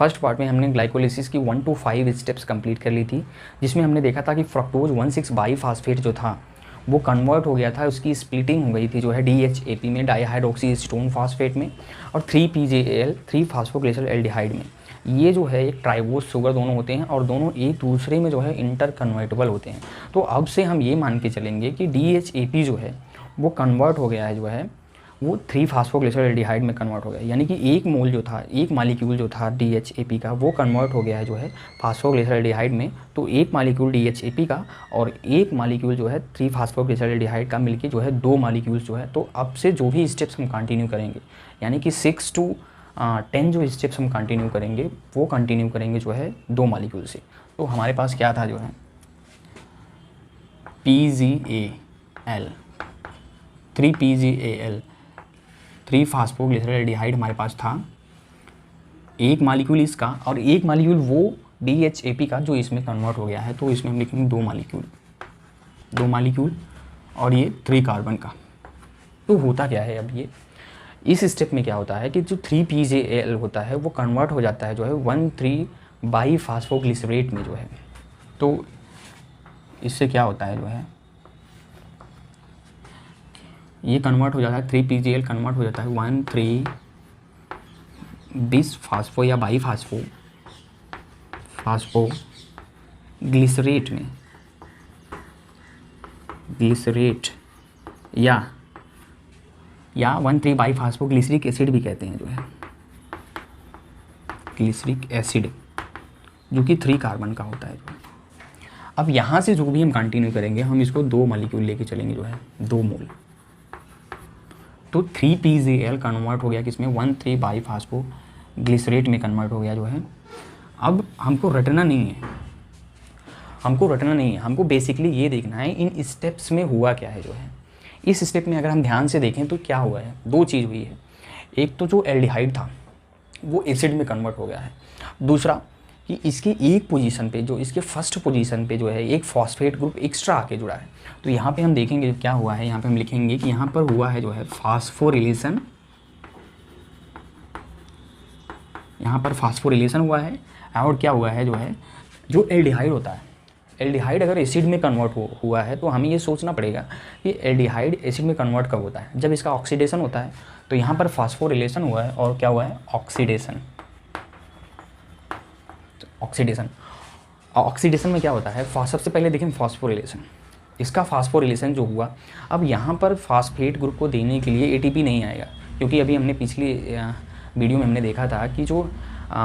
First part में हमने glycolysis की 1 to 5 स्टेप्स कंप्लीट कर ली थी, जिसमें हमने देखा था कि फ्रक्टोज 1,6 बाईफास्फेट जो था वो कन्वर्ट हो गया था, उसकी स्प्लिटिंग हो गई थी जो है DHAP में, डाईहाइड्रोक्सी एसीटोन फास्फेट में, और 3-PGAL 3 फास्फोग्लिसरल एल्डिहाइड में। ये जो है एक ट्राइबोस शुगर दोनों होते हैं और दोनों एक दूसरे में जो है इंटर कन्वर्टेबल होते हैं। तो अब से हम ये मान के चलेंगे कि DHAP जो है वो कन्वर्ट हो गया है, जो है वो 3 फास्फोग्लिसरल एल्डिहाइड में कन्वर्ट हो गया, यानी कि एक मोल जो था, एक मालिक्यूल जो था DHAP का वो कन्वर्ट हो गया है जो है फास्फोग्लिसरल एल्डिहाइड में। तो एक मालिक्यूल DHAP का और एक मालिक्यूल जो है 3 फास्फोग्लिसरल एल्डिहाइड का मिलके जो है 2 मालिक्यूल्स जो है। तो अब से जो भी स्टेप्स हम कंटिन्यू करेंगे, यानी कि 6 to 10 जो स्टेप्स हम कंटिन्यू करेंगे वो कंटिन्यू करेंगे जो है 2 मालिक्यूल से। तो हमारे पास क्या था जो है PGAL 3-PGAL 3 फास्फोग्लिसरल एल्डिहाइड हमारे पास था, एक मालिक्यूल इसका और एक मालिक्यूल वो DHAP का जो इसमें कन्वर्ट हो गया है। तो इसमें हम लिखेंगे 2 मालिक्यूल और ये 3 कार्बन का। तो होता क्या है, अब ये इस स्टेप में क्या होता है कि जो 3-PGAL होता है वो कन्वर्ट हो जाता है जो है 1,3 बाईफास्फोग्लिसरेट में जो है। तो इससे क्या होता है जो है ये कन्वर्ट हो जाता है, 3-PGAL कन्वर्ट हो जाता है 1,3 बिस फास्फो या फास्फोग्लिसरेट में, ग्लिसरेट या 1,3 बाईफास्फोग्लिसरिक एसिड भी कहते हैं जो है, ग्लिसरिक एसिड, जो कि 3 कार्बन का होता है। अब यहाँ से जो भी हम कंटिन्यू करेंगे हम इसको 2 मालिक्यूल लेके चलेंगे जो है 2 मोल। तो 3-PGAL कन्वर्ट हो गया किसमें, 1,3 बाईफास्फोग्लिसरेट में कन्वर्ट हो गया जो है। अब हमको रटना नहीं है, हमको बेसिकली ये देखना है इन स्टेप्स में हुआ क्या है जो है। इस स्टेप में अगर हम ध्यान से देखें तो क्या हुआ है, 2 चीज़ हुई है। एक तो जो एल्डिहाइड था वो एसिड में कन्वर्ट हो गया है, दूसरा कि इसकी एक पोजीशन पे, जो इसके फर्स्ट पोजीशन पे जो है एक फॉस्फेट ग्रुप एक्स्ट्रा आके जुड़ा है। तो यहाँ पे हम देखेंगे क्या हुआ है, यहाँ पे हम लिखेंगे कि यहाँ पर हुआ है जो है फास्फोरिलेशन, यहाँ पर फास्फोरिलेशन हुआ है। और क्या हुआ है जो है, जो एल्डिहाइड होता है, एल्डिहाइड अगर एसिड में कन्वर्ट हुआ है तो हमें ये सोचना पड़ेगा कि एल्डिहाइड एसिड में कन्वर्ट कब होता है, जब इसका ऑक्सीडेशन होता है। तो यहाँ पर फास्फोरिलेशन हुआ है और क्या हुआ है, ऑक्सीडेशन में क्या होता है, सबसे पहले देखें फास्फोरिलेशन, इसका फास्फोरिलेशन जो हुआ। अब यहाँ पर फास्फेट ग्रुप को देने के लिए ATP नहीं आएगा, क्योंकि अभी हमने पिछली वीडियो में हमने देखा था कि जो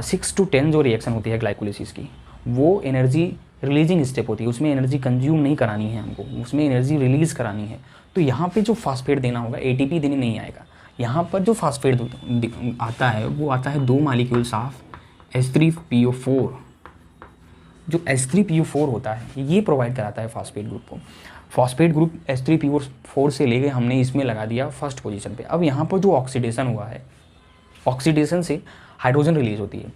6 to 10 जो रिएक्शन होती है ग्लाइकोलिसिस की, वो एनर्जी रिलीजिंग स्टेप होती है, उसमें एनर्जी कंज्यूम नहीं करानी है हमको, उसमें एनर्जी रिलीज़ करानी है। तो यहाँ पे जो फास्फेट देना होगा, ATP देने नहीं आएगा। यहाँ पर जो फास्फेट आता है वो आता है 2 मालिक्यूल साफ H3PO4, जो H3PO4 होता है ये प्रोवाइड कराता है फास्फेट ग्रुप को। फास्फेट ग्रुप H3PO4 से लेके हमने इसमें लगा दिया फर्स्ट पोजीशन पे। अब यहाँ पर जो ऑक्सीडेशन हुआ है, ऑक्सीडेशन से हाइड्रोजन रिलीज होती है,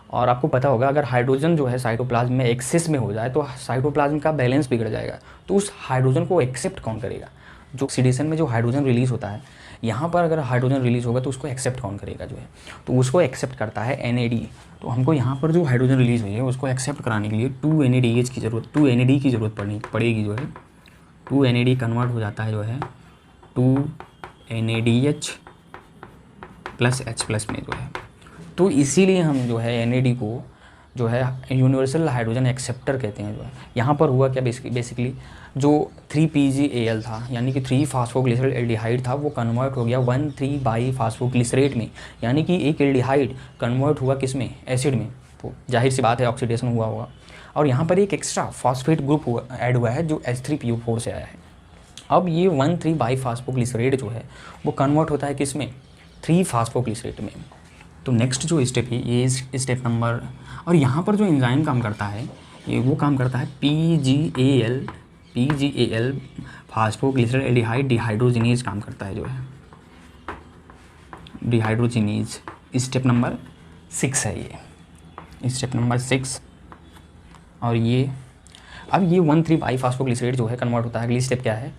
और आपको पता होगा अगर हाइड्रोजन जो है साइटोप्लाज्म में एक्सेस में हो जाए तो साइटोप्लाज्म का बैलेंस बिगड़ जाएगा। तो उस हाइड्रोजन को एक्सेप्ट कौन करेगा, जो ऑक्सीडेशन में जो हाइड्रोजन रिलीज होता है, यहाँ पर अगर हाइड्रोजन रिलीज होगा तो उसको एक्सेप्ट कौन करेगा जो है, तो उसको एक्सेप्ट करता है NAD। तो हमको यहाँ पर जो हाइड्रोजन रिलीज हुई है उसको एक्सेप्ट कराने के लिए 2 NAD की ज़रूरत पड़ेगी जो है। 2 NAD कन्वर्ट हो जाता है जो है 2 NADH प्लस H+ में जो है। तो इसीलिए हम जो है NAD को जो है यूनिवर्सल हाइड्रोजन एक्सेप्टर कहते हैं जो है। यहाँ पर हुआ क्या, बेसिकली जो 3-PGAL था, यानी कि 3 फास्फोग्लिसरल एल्डिहाइड था, वो कन्वर्ट हो गया 1,3 बाईफास्फोग्लिसरेट में, यानी कि एक एल्डिहाइड कन्वर्ट हुआ किस में, एसिड में। तो जाहिर सी बात है ऑक्सीडेशन हुआ होगा। और यहाँ पर एक एक्स्ट्रा फॉस्फेट ग्रुप ऐड हुआ है जो H3PO4 से आया है। अब ये 1,3 बाईफास्फोग्लिसरेट जो है वो कन्वर्ट होता है किस में, 3 फास्फोग्लिसरेट में। तो नेक्स्ट जो स्टेप है ये स्टेप नंबर, और यहाँ पर जो एंजाइम काम करता है ये वो काम करता है PGAL फास्फोग्लिसरल एल्डिहाइड डिहाइड्रोजिनेज काम करता है जो है, डिहाइड्रोजिनेज। स्टेप नंबर 6 है ये, स्टेप नंबर 6। और ये अब ये 1,3 बाईफास्फोग्लिसरेट जो है कन्वर्ट होता है, अगली स्टेप क्या है,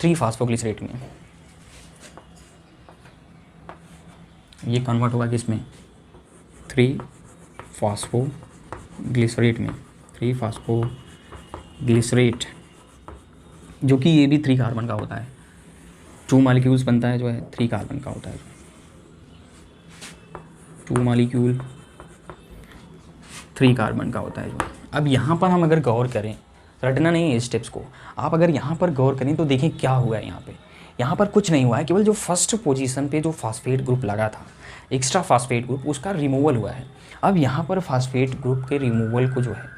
3 फास्फोग्लिसरेट में। ये कन्वर्ट होगा किसमें, 3 फास्फोग्लिसरेट में, 3 फास्फोग्लिसरेट, जो कि ये भी 3 कार्बन का होता है। 2 मॉलिक्यूल्स बनता है जो है 3 कार्बन का होता है, 2 मॉलिक्यूल 3 कार्बन का होता है जो। अब यहाँ पर हम अगर गौर करें, रटना नहीं है स्टेप्स को, आप अगर यहाँ पर गौर करें तो देखें क्या हुआ है यहाँ पे। यहाँ पर कुछ नहीं हुआ है, केवल जो फर्स्ट पोजीशन पे जो फास्फेट ग्रुप लगा था, एक्स्ट्रा फास्फेट ग्रुप, उसका रिमूवल हुआ है। अब यहाँ पर फास्फेट ग्रुप के रिमूवल को जो है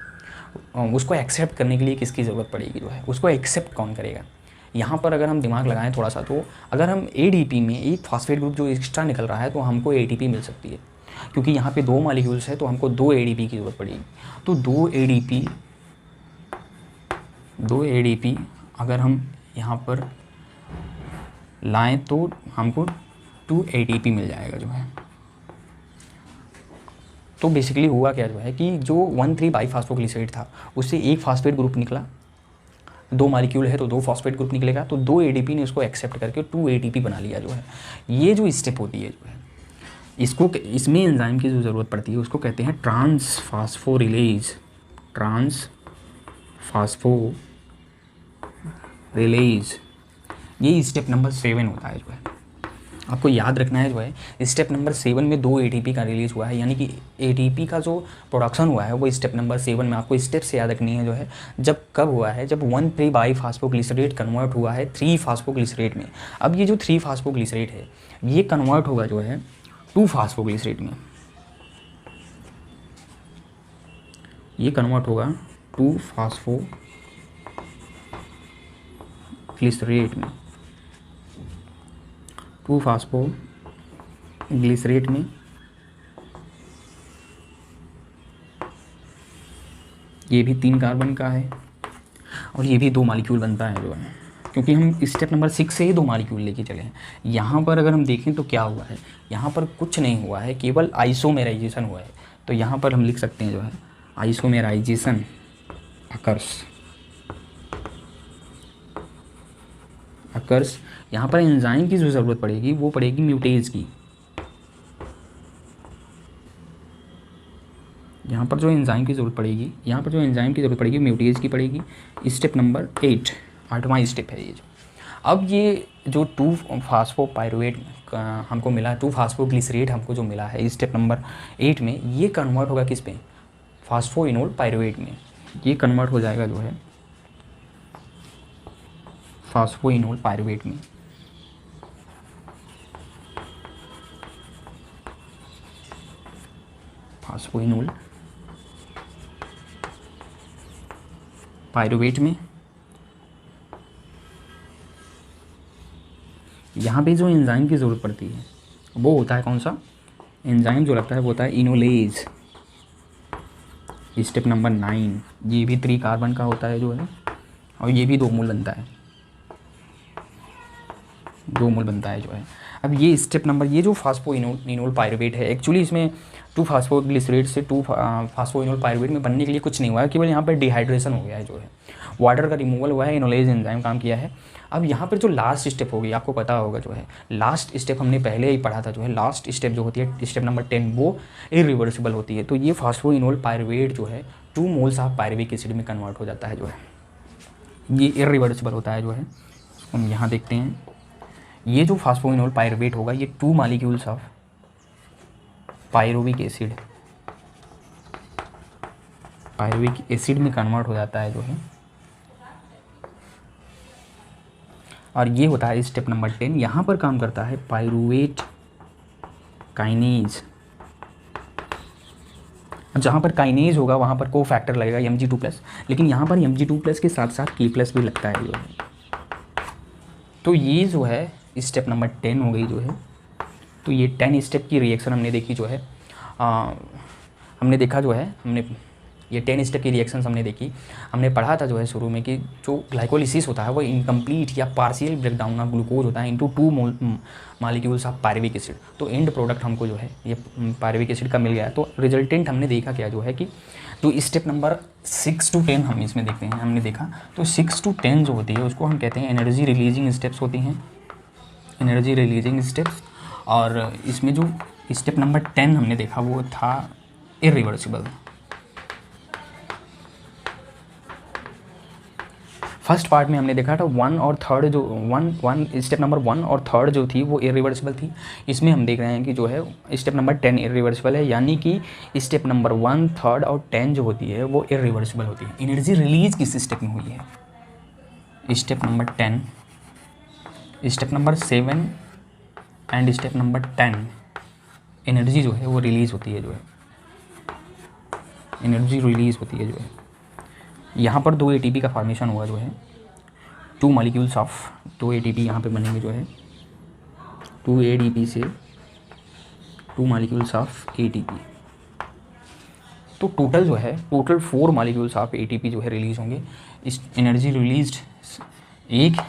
उसको एक्सेप्ट करने के लिए किसकी ज़रूरत पड़ेगी जो है, उसको एक्सेप्ट कौन करेगा। यहाँ पर अगर हम दिमाग लगाएं थोड़ा सा, तो अगर हम ADP में एक फास्फेट ग्रुप जो एक्स्ट्रा निकल रहा है तो हमको ATP मिल सकती है, क्योंकि यहाँ पे 2 मॉलिक्यूल्स है तो हमको 2 ADP की ज़रूरत पड़ेगी। तो 2 ADP अगर हम यहाँ पर लाएं तो हमको 2 ATP मिल जाएगा जो है। तो बेसिकली हुआ क्या जो है कि जो 1,3 बाईफास्फोग्लिसरेट था उससे एक फास्फेट ग्रुप निकला, 2 मॉलिक्यूल है तो 2 फास्फेट ग्रुप निकलेगा, तो 2 ADP ने उसको एक्सेप्ट करके 2 ATP बना लिया जो है। ये जो स्टेप होती है जो है, इसको, इसमें एंजाइम की जो ज़रूरत पड़ती है उसको कहते हैं ट्रांसफास्फोरिलेज। ये स्टेप नंबर 7 होता है जो है, आपको याद रखना है जो है। स्टेप नंबर 7 में 2 ATP का रिलीज़ हुआ है, यानी कि ATP का जो प्रोडक्शन हुआ है वो स्टेप नंबर 7 में, आपको स्टेप से याद रखनी है जो है। जब कब हुआ है, जब 1,3 बाईफास्फोग्लिसरेट कन्वर्ट हुआ है 3 फास्फोग्लिसरेट में। अब ये जो 3 फास्फोग्लिसरेट है ये कन्वर्ट होगा जो है 2 फास्फोग्लिसरेट में, ये कन्वर्ट होगा 2 फास्फोग्लिसरेट में, 2 फास्फोग्लिसरेट में। ये भी 3 कार्बन का है और ये भी 2 मॉलिक्यूल बनता है जो है, क्योंकि हम स्टेप नंबर 6 से ही 2 मॉलिक्यूल लेके चले हैं। यहाँ पर अगर हम देखें तो क्या हुआ है, यहाँ पर कुछ नहीं हुआ है, केवल आइसोमेराइजेशन हुआ है। तो यहाँ पर हम लिख सकते हैं जो है आइसोमेराइजेशन अकर्स। यहाँ पर एंजाइम की जो ज़रूरत पड़ेगी वो पड़ेगी म्यूटेज की। यहाँ पर जो एंजाइम की ज़रूरत पड़ेगी, म्यूटेज की पड़ेगी। स्टेप नंबर 8, 8वां स्टेप है ये जो। अब ये जो 2 फास्फोपाइरुवेट हमको मिला, 2 फास्फोग्लिसरेट हमको जो मिला है स्टेप नंबर 8 में, ये कन्वर्ट होगा किस पे, फास्फोइनोल पाइरुवेट में। ये कन्वर्ट हो जाएगा जो है फास्फोइनोल पाइरुवेट में। फास्फोइनोल पाइरुवेट में। यहाँ पे जो एंजाइम की ज़रूरत पड़ती है वो होता है कौन सा एंजाइम जो लगता है, वो होता है इनोलेज। स्टेप नंबर 9, ये भी 3 कार्बन का होता है जो है, और ये भी 2 मोल बनता है, 2 मोल बनता है जो है। अब ये स्टेप नंबर, ये जो फास्फोइनोल पाइरुवेट है, एक्चुअली इसमें 2 फास्फोग्लिसरेट से 2 फास्फोइनोल पाइरुवेट में बनने के लिए कुछ नहीं हुआ है, केवल यहाँ पर डिहाइड्रेशन हो गया है जो है, वाटर का रिमूवल हुआ है, इनोलेज एंजाइम काम किया है। अब यहाँ पर जो लास्ट स्टेप होगी, आपको पता होगा जो है, लास्ट स्टेप हमने पहले ही पढ़ा था जो है, लास्ट स्टेप जो होती है स्टेप नंबर 10, वो इरिवर्सिबल होती है। तो ये फास्फोइनोल पाइरुवेट जो है 2 मोल्स ऑफ पायरुविक एसिड में कन्वर्ट हो जाता है जो है, ये इरिवर्सिबल होता है जो है। हम यहाँ देखते हैं, ये जो फास्फोइनोल पाइरुवेट होगा ये 2 मॉलिक्यूल्स ऑफ पायरुविक एसिड में कन्वर्ट हो जाता है जो है, और ये होता है स्टेप नंबर 10। यहाँ पर काम करता है पाइरुवेट काइनेज। जहाँ पर काइनेज होगा वहाँ पर को फैक्टर लगेगा Mg2+, लेकिन यहाँ पर Mg2+ के साथ साथ K+ भी लगता है जो है। तो ये जो है स्टेप नंबर 10 हो गई जो है। तो ये 10 स्टेप की रिएक्शन हमने देखी जो है, हमने देखा जो है, हमने ये 10 स्टेप की रिएक्शंस हमने देखी। हमने पढ़ा था जो है शुरू में कि जो ग्लाइकोलिसिस होता है वो इनकम्प्लीट या पार्शियल ब्रेकडाउन ऑफ ग्लूकोज होता है into 2 molecules of pyruvic acid. तो एंड प्रोडक्ट हमको जो है ये पायरुविक एसिड का मिल गया है। तो रिजल्टेंट हमने देखा क्या जो है कि तो स्टेप नंबर 6 to 10 हम इसमें देखते हैं, हमने देखा तो 6 to 10 जो होती है उसको हम कहते हैं एनर्जी रिलीजिंग स्टेप्स होती हैं, एनर्जी रिलीजिंग स्टेप्स। और इसमें जो स्टेप नंबर 10 हमने देखा वो था इरिवर्सिबल। फर्स्ट पार्ट में हमने देखा था वन और थर्ड जो वन स्टेप नंबर 1 और 3 जो थी वो इरिवर्सिबल थी। इसमें हम देख रहे हैं कि जो है स्टेप नंबर 10 इरिवर्सिबल है, यानी कि स्टेप नंबर 1, 3 और 10 जो होती है वो इरिवर्सिबल होती है। एनर्जी रिलीज किस स्टेप में हुई है? Step number 10, step number 7 and step number 10 energy जो है वो रिलीज़ होती है, जो है एनर्जी रिलीज़ होती है जो है। यहाँ पर 2 ATP का फॉर्मेशन हुआ जो है, 2 मॉलिक्यूल्स ऑफ 2 ATP यहाँ पे बनेंगे जो है, 2 ADP से 2 मॉलिक्यूल्स ऑफ ATP। तो टोटल जो है 4 मॉलिक्यूल्स ऑफ ATP जो है रिलीज़ होंगे। इस एनर्जी रिलीज्ड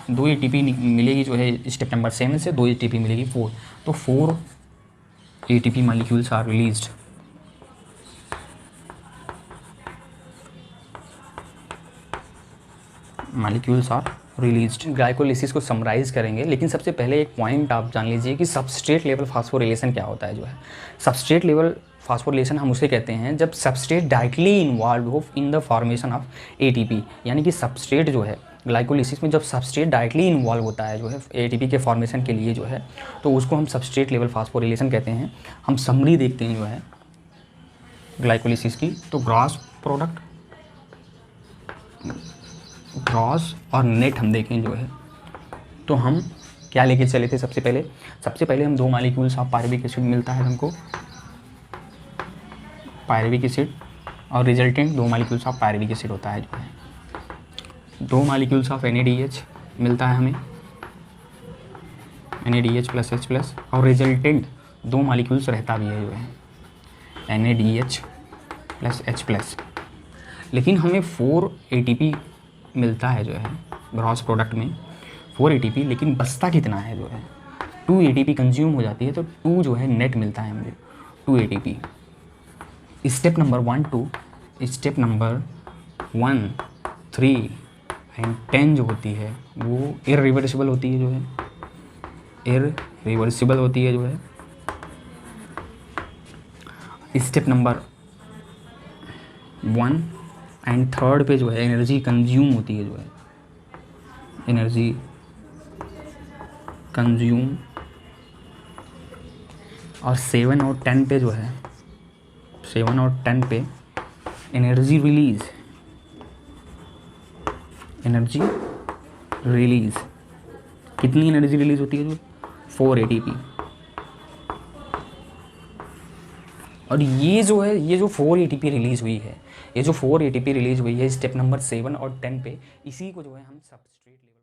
2 ATP मिलेगी जो है स्टेप नंबर 7 से, 2 ATP मिलेगी 4, तो 4 ATP molecules are released. Molecules are released. Glycolysis को समराइज करेंगे, लेकिन सबसे पहले एक पॉइंट आप जान लीजिए कि सबस्ट्रेट लेवल फास्फोरिलेशन क्या होता है। जो है सबस्ट्रेट लेवल फास्फोरिलेशन हम उसे कहते हैं जब सबस्ट्रेट डायरेक्टली इन्वॉल्व हो in the formation of ATP, यानी कि सबस्ट्रेट जो है ग्लाइकोलिसिस में जब सबस्ट्रेट डायरेक्टली इन्वॉल्व होता है जो है ATP के फॉर्मेशन के लिए जो है, तो उसको हम सबस्ट्रेट लेवल फास्फोरिलेशन कहते हैं। हम समरी देखते हैं जो है ग्लाइकोलिसिस की, तो ग्रॉस प्रोडक्ट, ग्रॉस और नेट हम देखें जो है, तो हम क्या लेके चले थे? सबसे पहले हम 2 मॉलिक्यूल्स ऑफ पायरुविक एसिड मिलता है हमको, पायरुविक एसिड, और resultant 2 molecules of pyruvic acid होता है जो है। 2 मॉलिक्यूल्स ऑफ NADH मिलता है हमें, NADH प्लस H प्लस, और रिजल्टेंट 2 मॉलिक्यूल्स रहता भी है जो है, NADH प्लस H प्लस। लेकिन हमें 4 ATP मिलता है जो है ग्रॉस प्रोडक्ट में, 4 ATP, लेकिन बचता कितना है जो है 2 ATP कंज्यूम हो जाती है, तो 2 जो है नेट मिलता है मुझे, 2 ATP। Step number 1, 2, step number 1, 3 and 10 जो होती है वो इरिवर्सिबल होती है जो है, इरिवर्सिबल होती है जो है। स्टेप नंबर 1 एंड 3 पे जो है एनर्जी कंज्यूम होती है जो है, एनर्जी कंज्यूम, और 7 और 10 पे जो है 7 और 10 पे एनर्जी रिलीज़, एनर्जी रिलीज़। कितनी एनर्जी रिलीज़ होती है जो 4 ATP। और ये जो है ये जो 4 ATP रिलीज़ हुई है, ये जो 4 ATP रिलीज़ हुई है स्टेप नंबर 7 और 10 पे, इसी को जो है हम सबस्ट्रेट लेवल